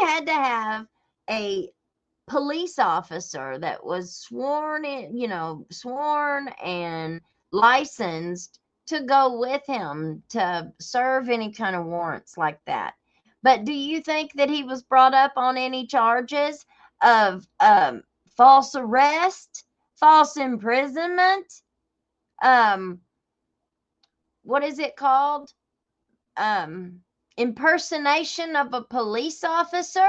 had to have a police officer that was sworn and licensed to go with him to serve any kind of warrants like that. But do you think that he was brought up on any charges of false arrest, false imprisonment, what is it called? Impersonation of a police officer?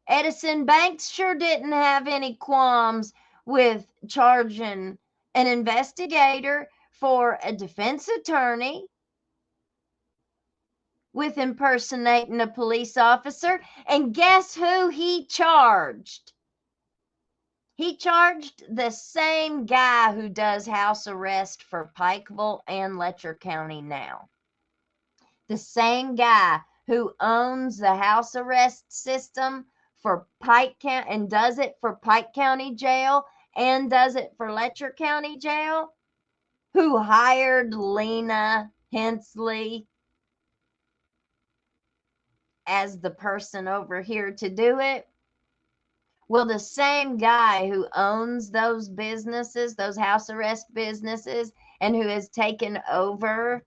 Edison Banks sure didn't have any qualms with charging an investigator for a defense attorney with impersonating a police officer. And guess who he charged? He charged the same guy who does house arrest for Pikeville and Letcher County now. The same guy who owns the house arrest system for Pike County and does it for Pike County Jail and does it for Letcher County Jail, who hired Lena Hensley as the person over here to do it. Well, the same guy who owns those businesses, those house arrest businesses, and who has taken over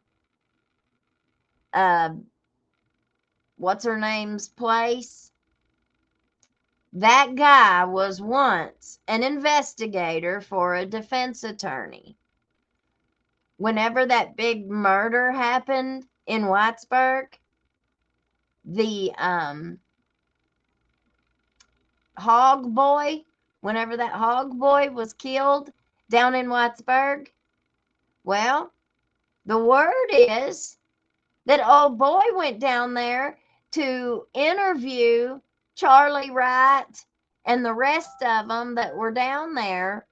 what's her name's place, that guy was once an investigator for a defense attorney. Whenever that big murder happened in Whitesburg, the hog boy, whenever that hog boy was killed down in Whitesburg, well, the word is that old boy went down there to interview Charlie Wright and the rest of them that were down there.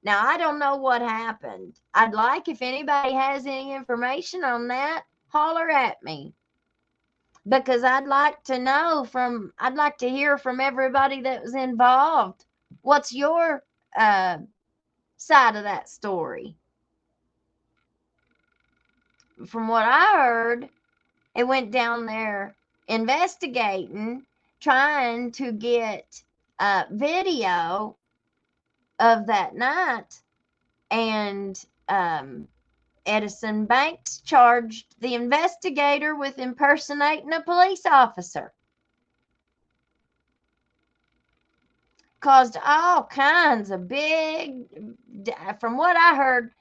Now, I don't know what happened. I'd like, if anybody has any information on that, holler at me. Because I'd like to hear from everybody that was involved. What's your side of that story? From what I heard, it went down there investigating, trying to get video of that night, and Edison Banks charged the investigator with impersonating a police officer. Caused all kinds of from what I heard,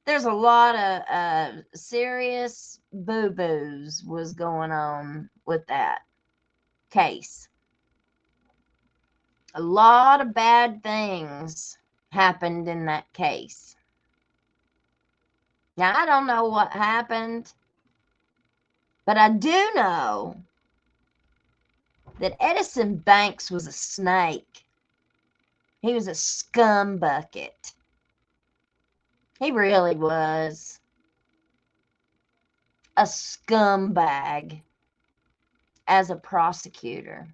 there's a lot of serious boo-boos was going on with that case. A lot of bad things happened in that case. Now, I don't know what happened, but I do know that Edison Banks was a snake. He was a scumbucket. He really was a scumbag as a prosecutor.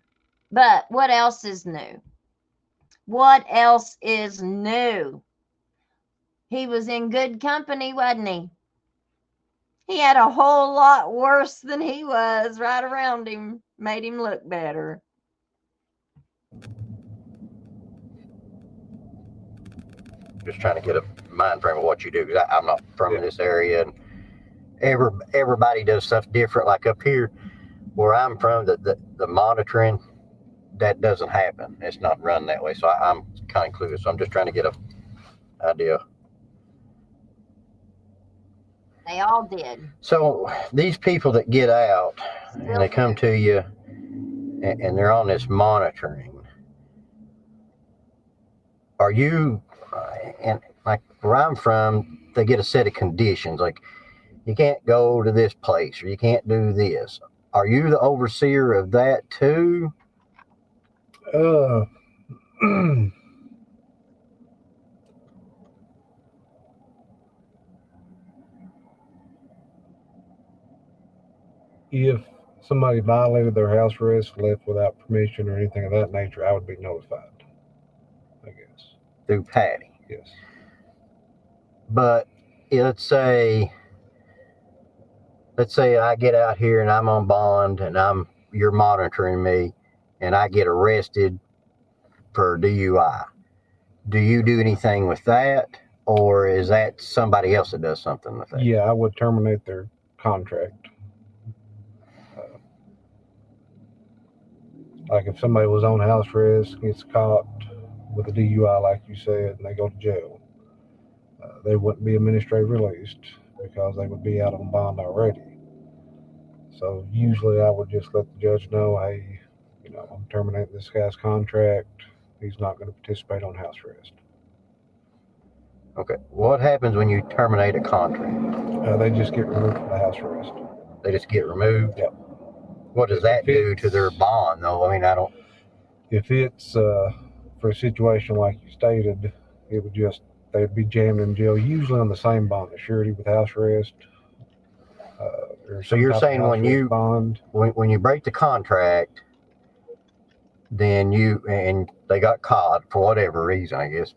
But what else is new? What else is new? He was in good company, wasn't he? He had a whole lot worse than he was right around him, made him look better. Just trying to get a mind frame of what you do, because I'm not from this area, and everybody does stuff different. Like up here where I'm from, the monitoring, that doesn't happen. It's not run that way. So I'm kind of clueless. So I'm just trying to get an idea. They all did. So these people that get out and they come to you and they're on this monitoring, are you, and like where I'm from, they get a set of conditions, like you can't go to this place or you can't do this. Are you the overseer of that too? If somebody violated their house arrest, left without permission or anything of that nature, I would be notified, I guess. Through Patty? Yes. But let's say I get out here and I'm on bond and I'm you're monitoring me and I get arrested for DUI. Do you do anything with that, or is that somebody else that does something with that? Yeah, I would terminate their contract. Like if somebody was on house arrest, gets caught with a DUI, like you said, and they go to jail, they wouldn't be administratively released because they would be out on bond already. So usually I would just let the judge know, hey, I'm terminating this guy's contract. He's not going to participate on house arrest. Okay. What happens when you terminate a contract? They just get removed from the house arrest. They just get removed? Yep. What does that do to their bond, though? I mean, I don't. If it's for a situation like you stated, it would just, they'd be jammed in jail, usually on the same bond, a surety with house arrest. So you're saying when you bond, when you break the contract, then and they got caught for whatever reason, I guess,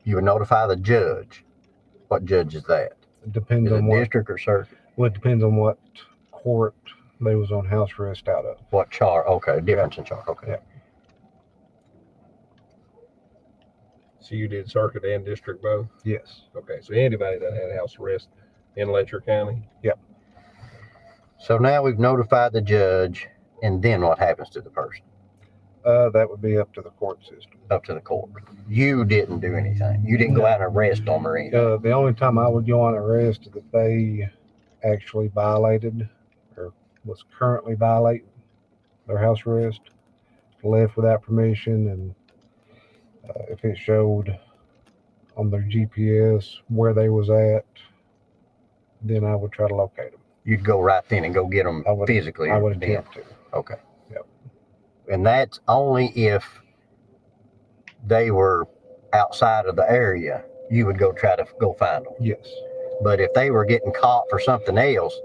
you would notify the judge. What judge is that? it depends Is on it what district or circuit? Well, it depends on what court they was on house arrest out of. What charge? Okay, difference in charge. Okay. Yeah. So you did circuit and district both? Yes. Okay, so anybody that had house arrest in Letcher County? Yep. So now we've notified the judge, and then what happens to the person? That would be up to the court system. Up to the court. You didn't do anything. You didn't go out and arrest them or anything. The only time I would go on arrest is if they actually violated or was currently violating their house arrest, left without permission, and if it showed on their GPS where they was at, then I would try to locate them. You'd go right then and go get them physically. I would attempt to. Okay. Yep. And that's only if they were outside of the area, you would go try to go find them. Yes. But if they were getting caught for something else,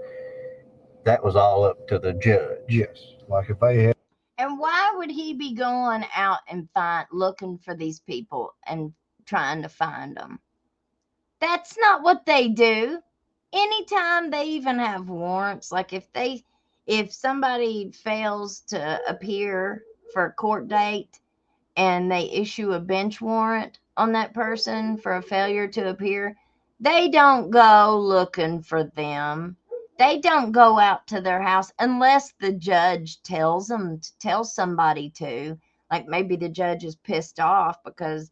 that was all up to the judge. Yes. Like if they had. And why would he be going out and looking for these people and trying to find them? That's not what they do. Anytime they even have warrants, like if somebody fails to appear for a court date and they issue a bench warrant on that person for a failure to appear, they don't go looking for them. They don't go out to their house unless the judge tells them to tell somebody to. Like maybe the judge is pissed off because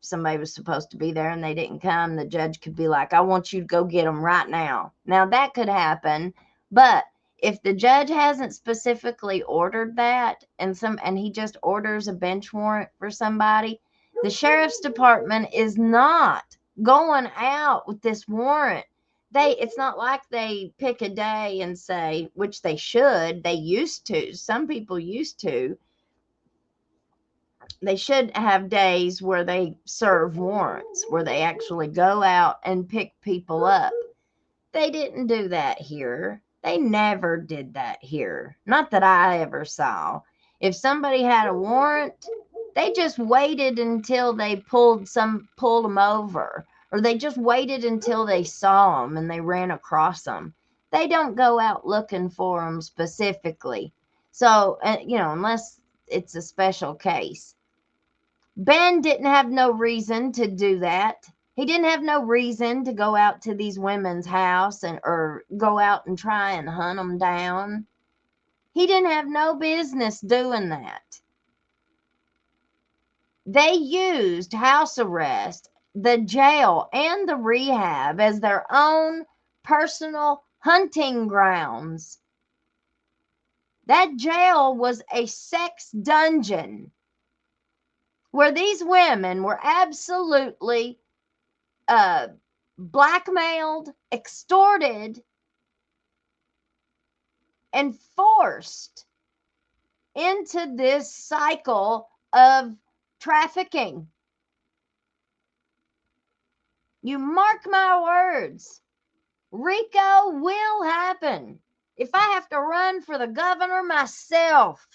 somebody was supposed to be there and they didn't come. The judge could be like, I want you to go get them right now. Now that could happen. But if the judge hasn't specifically ordered that and he just orders a bench warrant for somebody, the sheriff's department is not going out with this warrant. It's not like they pick a day and say, which they should. They used to. Some people used to. They should have days where they serve warrants, where they actually go out and pick people up. They didn't do that here. They never did that here. Not that I ever saw. If somebody had a warrant, they just waited until they pulled them over, or they just waited until they saw them and they ran across them. They don't go out looking for them specifically. So, unless it's a special case. Ben didn't have no reason to do that. He didn't have no reason to go out to these women's house or go out and try and hunt them down. He didn't have no business doing that. They used house arrest, the jail, and the rehab as their own personal hunting grounds. That jail was a sex dungeon where these women were absolutely blackmailed, extorted, and forced into this cycle of trafficking. You mark my words, RICO will happen. If I have to run for the governor myself,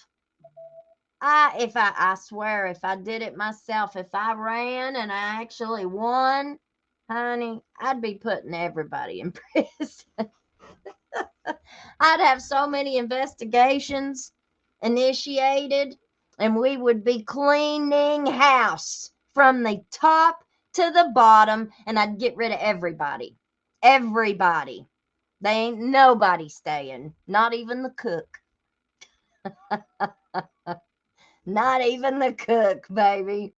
I swear, if I did it myself, if I ran and I actually won, honey, I'd be putting everybody in prison. I'd have so many investigations initiated, and we would be cleaning house from the top to the bottom, and I'd get rid of everybody. Everybody. They ain't nobody staying, not even the cook. Not even the cook, baby.